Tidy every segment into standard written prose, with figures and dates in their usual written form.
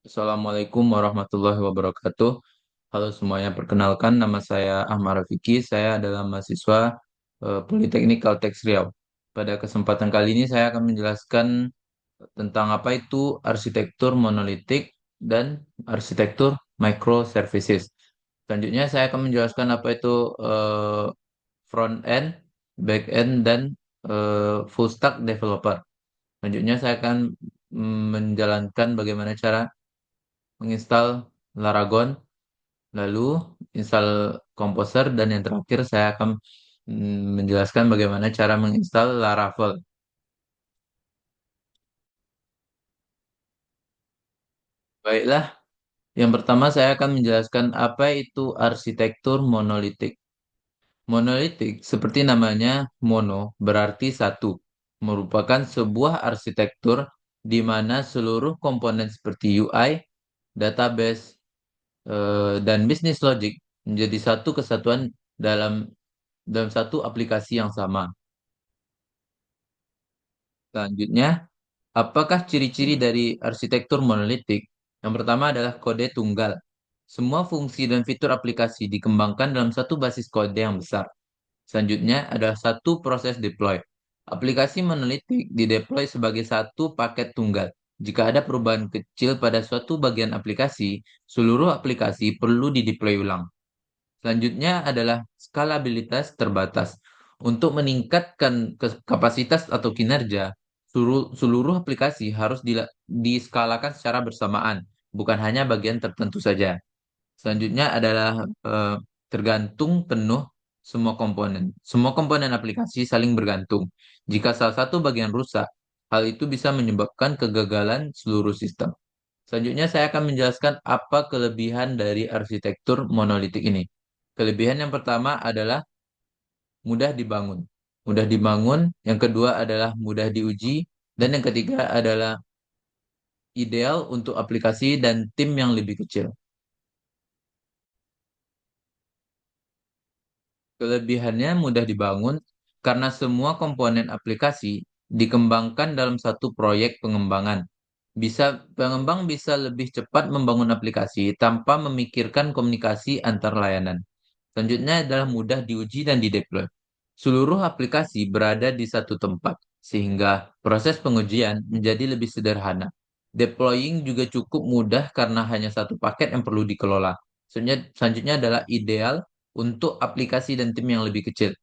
Assalamualaikum warahmatullahi wabarakatuh. Halo semuanya, perkenalkan nama saya Ahmad Rafiki. Saya adalah mahasiswa Politeknik Kalteks Riau. Pada kesempatan kali ini saya akan menjelaskan tentang apa itu arsitektur monolitik dan arsitektur microservices. Selanjutnya saya akan menjelaskan apa itu front end, back end, dan full stack developer. Selanjutnya saya akan menjalankan bagaimana cara menginstal Laragon, lalu install Composer, dan yang terakhir saya akan menjelaskan bagaimana cara menginstal Laravel. Baiklah, yang pertama saya akan menjelaskan apa itu arsitektur monolitik. Monolitik, seperti namanya, mono berarti satu, merupakan sebuah arsitektur di mana seluruh komponen seperti UI, database, dan bisnis logic menjadi satu kesatuan dalam dalam satu aplikasi yang sama. Selanjutnya, apakah ciri-ciri dari arsitektur monolitik? Yang pertama adalah kode tunggal. Semua fungsi dan fitur aplikasi dikembangkan dalam satu basis kode yang besar. Selanjutnya adalah satu proses deploy. Aplikasi monolitik dideploy sebagai satu paket tunggal. Jika ada perubahan kecil pada suatu bagian aplikasi, seluruh aplikasi perlu dideploy ulang. Selanjutnya adalah skalabilitas terbatas. Untuk meningkatkan kapasitas atau kinerja, seluruh aplikasi harus diskalakan secara bersamaan, bukan hanya bagian tertentu saja. Selanjutnya adalah eh, tergantung penuh semua komponen. Semua komponen aplikasi saling bergantung. Jika salah satu bagian rusak, hal itu bisa menyebabkan kegagalan seluruh sistem. Selanjutnya saya akan menjelaskan apa kelebihan dari arsitektur monolitik ini. Kelebihan yang pertama adalah mudah dibangun. Mudah dibangun, yang kedua adalah mudah diuji, dan yang ketiga adalah ideal untuk aplikasi dan tim yang lebih kecil. Kelebihannya mudah dibangun karena semua komponen aplikasi dikembangkan dalam satu proyek pengembangan. Pengembang bisa lebih cepat membangun aplikasi tanpa memikirkan komunikasi antar layanan. Selanjutnya adalah mudah diuji dan dideploy. Seluruh aplikasi berada di satu tempat, sehingga proses pengujian menjadi lebih sederhana. Deploying juga cukup mudah karena hanya satu paket yang perlu dikelola. Selanjutnya adalah ideal untuk aplikasi dan tim yang lebih kecil.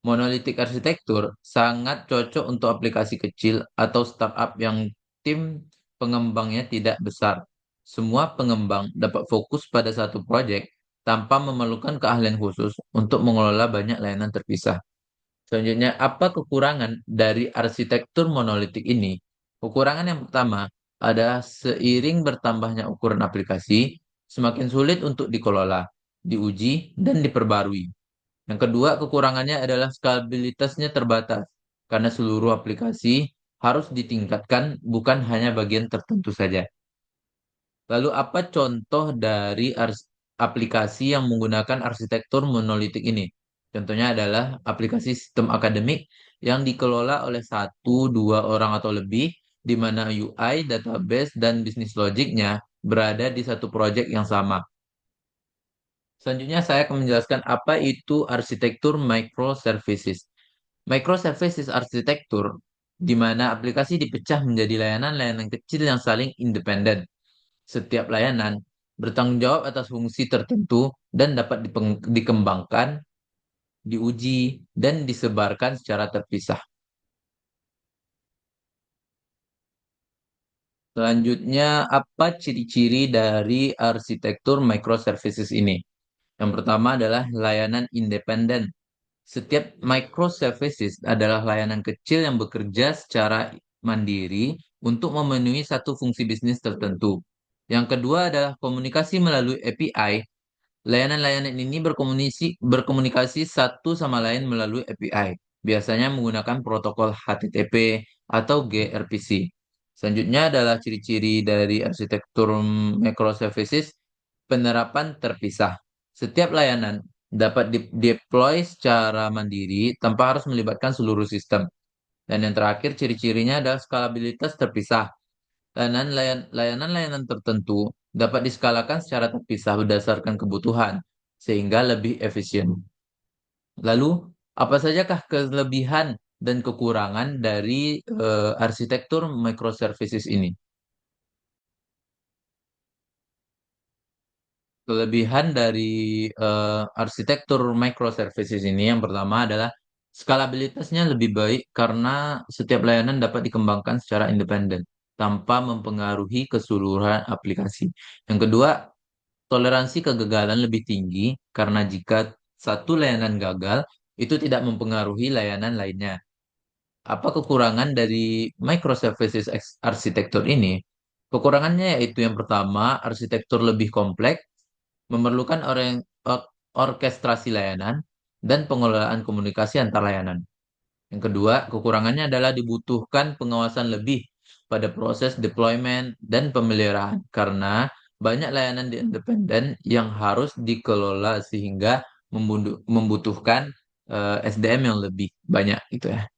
Monolitik arsitektur sangat cocok untuk aplikasi kecil atau startup yang tim pengembangnya tidak besar. Semua pengembang dapat fokus pada satu proyek tanpa memerlukan keahlian khusus untuk mengelola banyak layanan terpisah. Selanjutnya, apa kekurangan dari arsitektur monolitik ini? Kekurangan yang pertama adalah seiring bertambahnya ukuran aplikasi, semakin sulit untuk dikelola, diuji, dan diperbarui. Yang kedua, kekurangannya adalah skalabilitasnya terbatas, karena seluruh aplikasi harus ditingkatkan, bukan hanya bagian tertentu saja. Lalu, apa contoh dari aplikasi yang menggunakan arsitektur monolitik ini? Contohnya adalah aplikasi sistem akademik yang dikelola oleh satu, dua orang atau lebih, di mana UI, database, dan bisnis logiknya berada di satu proyek yang sama. Selanjutnya saya akan menjelaskan apa itu arsitektur microservices. Microservices arsitektur di mana aplikasi dipecah menjadi layanan-layanan kecil yang saling independen. Setiap layanan bertanggung jawab atas fungsi tertentu dan dapat dikembangkan, diuji, dan disebarkan secara terpisah. Selanjutnya, apa ciri-ciri dari arsitektur microservices ini? Yang pertama adalah layanan independen. Setiap microservices adalah layanan kecil yang bekerja secara mandiri untuk memenuhi satu fungsi bisnis tertentu. Yang kedua adalah komunikasi melalui API. Layanan-layanan ini berkomunikasi satu sama lain melalui API, biasanya menggunakan protokol HTTP atau gRPC. Selanjutnya adalah ciri-ciri dari arsitektur microservices, penerapan terpisah. Setiap layanan dapat deploy secara mandiri tanpa harus melibatkan seluruh sistem. Dan yang terakhir, ciri-cirinya adalah skalabilitas terpisah. Layanan-layanan tertentu dapat diskalakan secara terpisah berdasarkan kebutuhan, sehingga lebih efisien. Lalu, apa sajakah kelebihan dan kekurangan dari arsitektur microservices ini? Kelebihan dari arsitektur microservices ini yang pertama adalah skalabilitasnya lebih baik karena setiap layanan dapat dikembangkan secara independen tanpa mempengaruhi keseluruhan aplikasi. Yang kedua, toleransi kegagalan lebih tinggi karena jika satu layanan gagal, itu tidak mempengaruhi layanan lainnya. Apa kekurangan dari microservices arsitektur ini? Kekurangannya yaitu yang pertama, arsitektur lebih kompleks, memerlukan orkestrasi layanan dan pengelolaan komunikasi antar layanan. Yang kedua, kekurangannya adalah dibutuhkan pengawasan lebih pada proses deployment dan pemeliharaan karena banyak layanan di independen yang harus dikelola sehingga membutuhkan SDM yang lebih banyak gitu ya.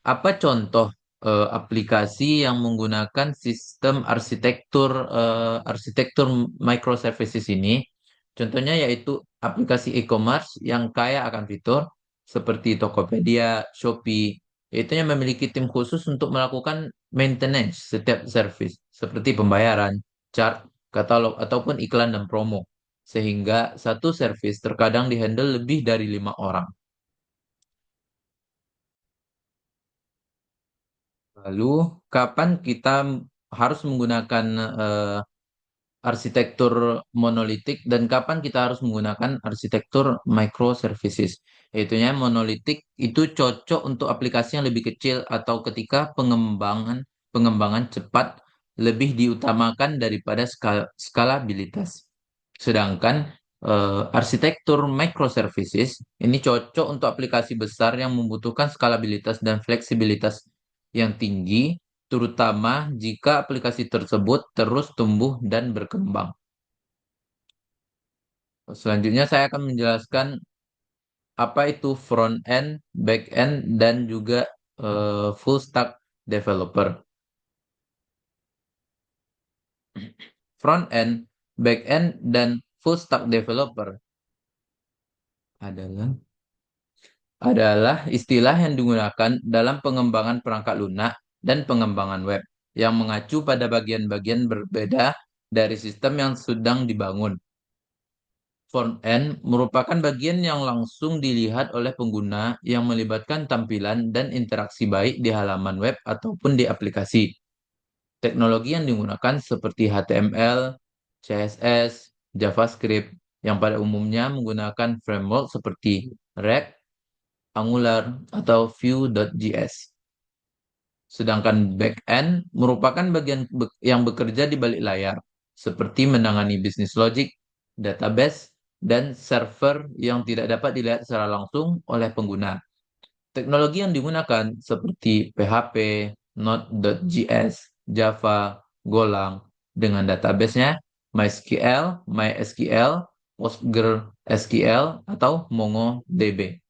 Apa contoh aplikasi yang menggunakan sistem arsitektur microservices ini? Contohnya yaitu aplikasi e-commerce yang kaya akan fitur seperti Tokopedia, Shopee, yaitu yang memiliki tim khusus untuk melakukan maintenance setiap service seperti pembayaran, chart, katalog ataupun iklan dan promo. Sehingga satu service terkadang dihandle lebih dari 5 orang. Lalu, kapan kita harus menggunakan eh, arsitektur monolitik dan kapan kita harus menggunakan arsitektur microservices? Yaitunya monolitik itu cocok untuk aplikasi yang lebih kecil atau ketika pengembangan cepat lebih diutamakan daripada skalabilitas. Sedangkan arsitektur microservices ini cocok untuk aplikasi besar yang membutuhkan skalabilitas dan fleksibilitas yang tinggi, terutama jika aplikasi tersebut terus tumbuh dan berkembang. Selanjutnya saya akan menjelaskan apa itu front end, back end, dan juga full stack developer. Front end, back end, dan full stack developer adalah adalah istilah yang digunakan dalam pengembangan perangkat lunak dan pengembangan web yang mengacu pada bagian-bagian berbeda dari sistem yang sedang dibangun. Front end merupakan bagian yang langsung dilihat oleh pengguna yang melibatkan tampilan dan interaksi baik di halaman web ataupun di aplikasi. Teknologi yang digunakan seperti HTML, CSS, JavaScript, yang pada umumnya menggunakan framework seperti React, Angular, atau Vue.js. Sedangkan back-end merupakan bagian yang bekerja di balik layar, seperti menangani bisnis logik, database, dan server yang tidak dapat dilihat secara langsung oleh pengguna. Teknologi yang digunakan seperti PHP, Node.js, Java, Golang, dengan database-nya MySQL, MySQL, PostgreSQL, atau MongoDB.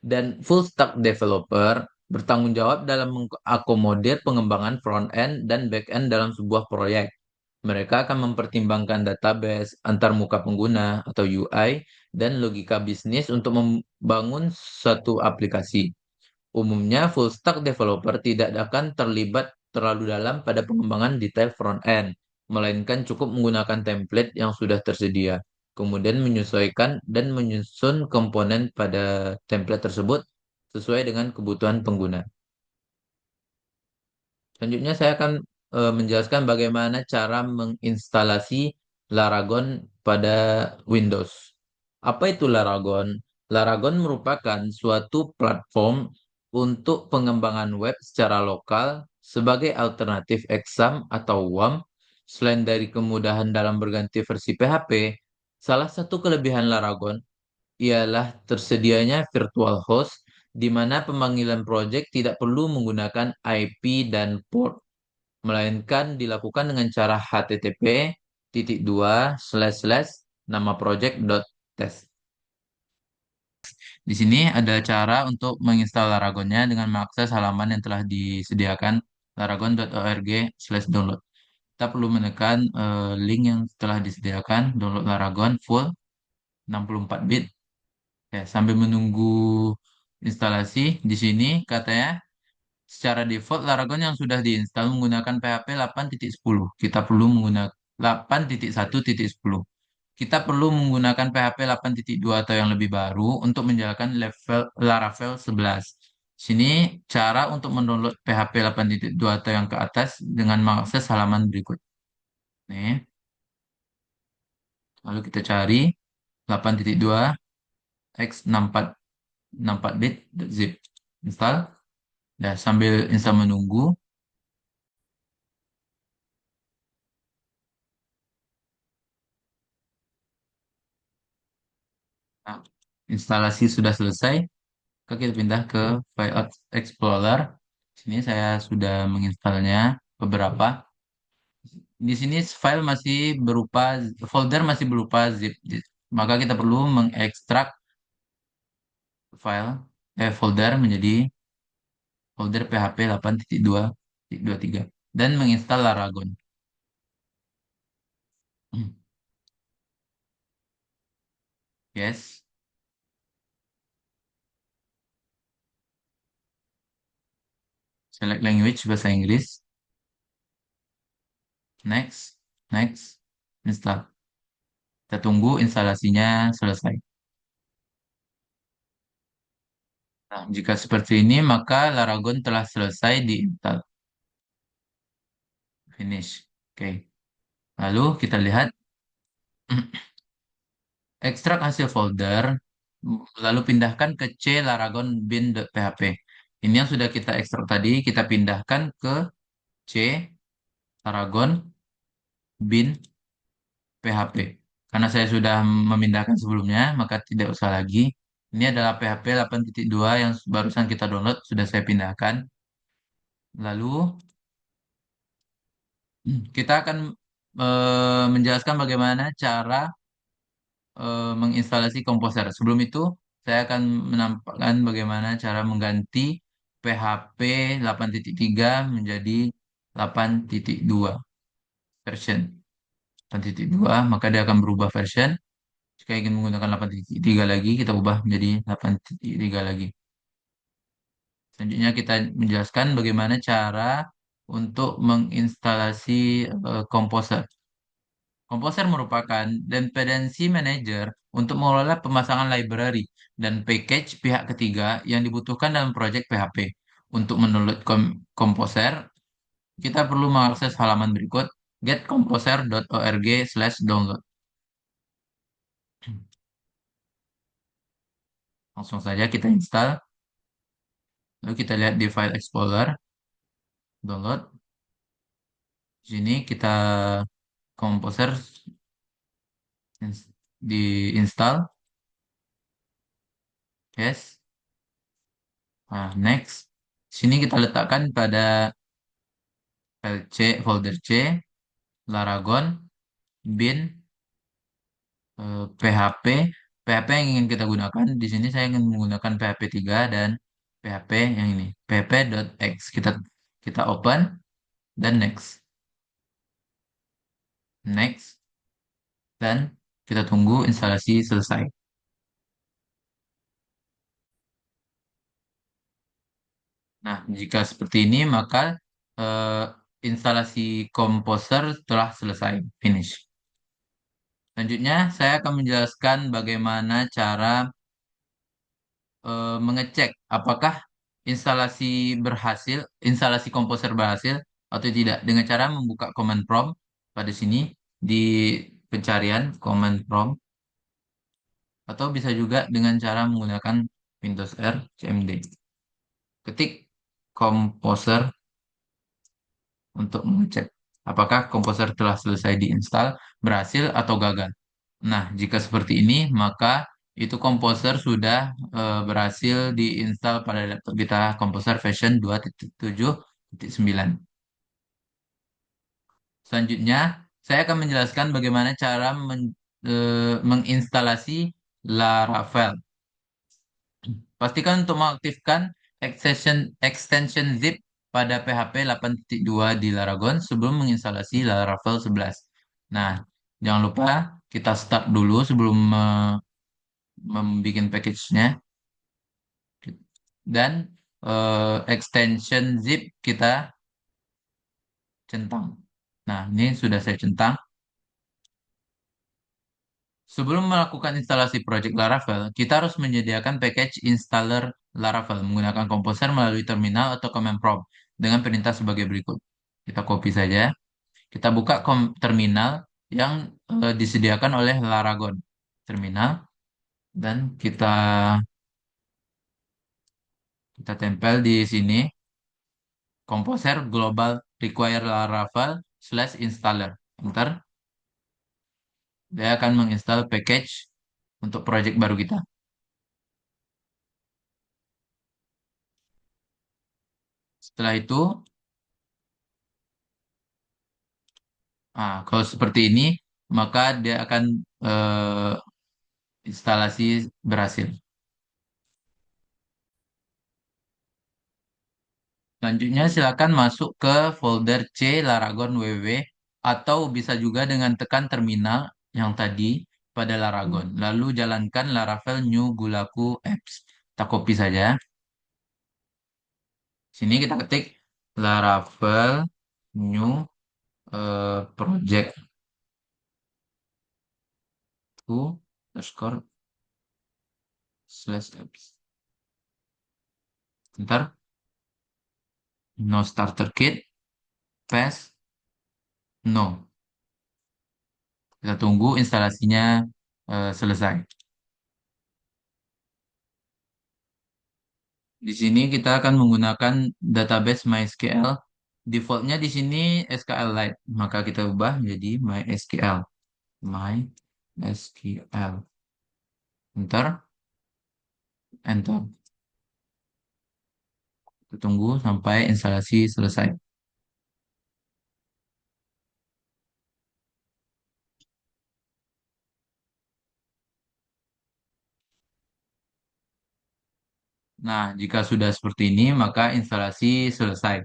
Dan full stack developer bertanggung jawab dalam mengakomodir pengembangan front end dan back end dalam sebuah proyek. Mereka akan mempertimbangkan database, antarmuka pengguna atau UI, dan logika bisnis untuk membangun satu aplikasi. Umumnya, full stack developer tidak akan terlibat terlalu dalam pada pengembangan detail front end, melainkan cukup menggunakan template yang sudah tersedia, kemudian menyesuaikan dan menyusun komponen pada template tersebut sesuai dengan kebutuhan pengguna. Selanjutnya, saya akan menjelaskan bagaimana cara menginstalasi Laragon pada Windows. Apa itu Laragon? Laragon merupakan suatu platform untuk pengembangan web secara lokal sebagai alternatif exam atau WAM. Selain dari kemudahan dalam berganti versi PHP, salah satu kelebihan Laragon ialah tersedianya virtual host di mana pemanggilan project tidak perlu menggunakan IP dan port, melainkan dilakukan dengan cara HTTP titik dua slash slash nama project dot test. Di sini ada cara untuk menginstal Laragonnya dengan mengakses halaman yang telah disediakan. laragon.org/download. Kita perlu menekan link yang telah disediakan, download Laragon full 64 bit. Ya, sambil menunggu instalasi di sini katanya secara default Laragon yang sudah diinstal menggunakan PHP 8.10. Kita perlu menggunakan 8.1.10. Kita perlu menggunakan PHP 8.2 atau yang lebih baru untuk menjalankan level Laravel 11. Sini cara untuk mendownload PHP 8.2 atau yang ke atas dengan mengakses halaman berikut. Nih, lalu kita cari 8.2 x 64 bit zip install. Nah, sambil install menunggu. Nah, instalasi sudah selesai. Oke, kita pindah ke File Explorer. Sini saya sudah menginstalnya beberapa. Di sini file masih berupa folder masih berupa zip. Maka kita perlu mengekstrak file folder menjadi folder PHP 8.2.23 dan menginstal Laragon. Yes, select language bahasa Inggris. Next, next, install. Kita tunggu instalasinya selesai. Nah, jika seperti ini, maka Laragon telah selesai diinstal. Finish. Oke. Lalu kita lihat ekstrak hasil folder, lalu pindahkan ke C Laragon bin.php. Ini yang sudah kita ekstrak tadi, kita pindahkan ke C Laragon bin.php. Karena saya sudah memindahkan sebelumnya, maka tidak usah lagi. Ini adalah PHP 8.2 yang barusan kita download, sudah saya pindahkan. Lalu kita akan menjelaskan bagaimana cara menginstalasi komposer. Sebelum itu, saya akan menampakkan bagaimana cara mengganti PHP 8.3 menjadi 8.2 version. 8.2, maka dia akan berubah version. Jika ingin menggunakan 8.3 lagi, kita ubah menjadi 8.3 lagi. Selanjutnya kita menjelaskan bagaimana cara untuk menginstalasi komposer. Komposer merupakan dependency manager untuk mengelola pemasangan library dan package pihak ketiga yang dibutuhkan dalam proyek PHP. Untuk mendownload komposer, kita perlu mengakses halaman berikut getcomposer.org/download. Langsung saja kita install. Lalu kita lihat di file Explorer, download. Di sini kita komposer diinstal. Yes. Nah, next. Sini kita letakkan pada file C, folder C, Laragon, bin, PHP. PHP yang ingin kita gunakan. Di sini saya ingin menggunakan PHP 3 dan PHP yang ini. php.x. Kita open dan next. Next. Dan kita tunggu instalasi selesai. Nah, jika seperti ini, maka eh, instalasi Composer telah selesai, finish. Selanjutnya, saya akan menjelaskan bagaimana cara mengecek apakah instalasi Composer berhasil atau tidak dengan cara membuka command prompt pada sini di pencarian command prompt atau bisa juga dengan cara menggunakan Windows R CMD. Ketik Composer untuk mengecek apakah komposer telah selesai diinstal, berhasil atau gagal. Nah, jika seperti ini, maka itu komposer sudah berhasil diinstal pada laptop kita komposer version 2.7.9. Selanjutnya, saya akan menjelaskan bagaimana cara menginstalasi Laravel. Pastikan untuk mengaktifkan extension zip pada PHP 8.2 di Laragon sebelum menginstalasi Laravel 11. Nah, jangan lupa kita start dulu sebelum membuat package-nya dan extension zip kita centang. Nah, ini sudah saya centang. Sebelum melakukan instalasi project Laravel, kita harus menyediakan package installer Laravel menggunakan Composer melalui terminal atau command prompt dengan perintah sebagai berikut. Kita copy saja. Kita buka terminal yang disediakan oleh Laragon. Terminal dan kita tempel di sini Composer Global Require Laravel slash installer. Enter. Dia akan menginstal package untuk project baru kita. Setelah itu, kalau seperti ini, maka dia akan instalasi berhasil. Selanjutnya, silakan masuk ke folder C Laragon WW atau bisa juga dengan tekan terminal yang tadi pada Laragon. Lalu jalankan Laravel New Gulaku Apps. Kita copy saja. Sini kita ketik Laravel New Project to underscore slash apps. Ntar, no starter kit, paste, no. Kita tunggu instalasinya selesai. Di sini kita akan menggunakan database MySQL. Defaultnya di sini SQLite, maka kita ubah menjadi MySQL. MySQL. Enter, enter. Kita tunggu sampai instalasi selesai. Nah, jika sudah seperti ini, maka instalasi selesai.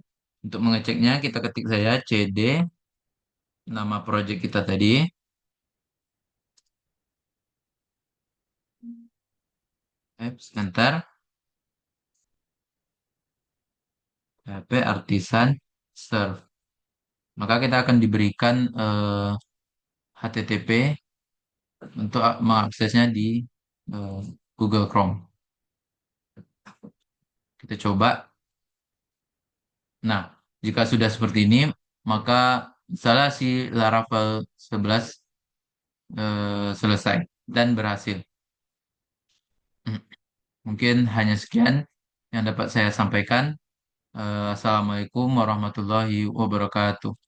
Untuk mengeceknya, kita ketik saja cd nama project kita tadi, apps, enter, PHP Artisan Serve. Maka kita akan diberikan HTTP untuk mengaksesnya di eh, Google Chrome. Kita coba. Nah, jika sudah seperti ini, maka instalasi Laravel 11 selesai dan berhasil. Mungkin hanya sekian yang dapat saya sampaikan. Assalamualaikum warahmatullahi wabarakatuh.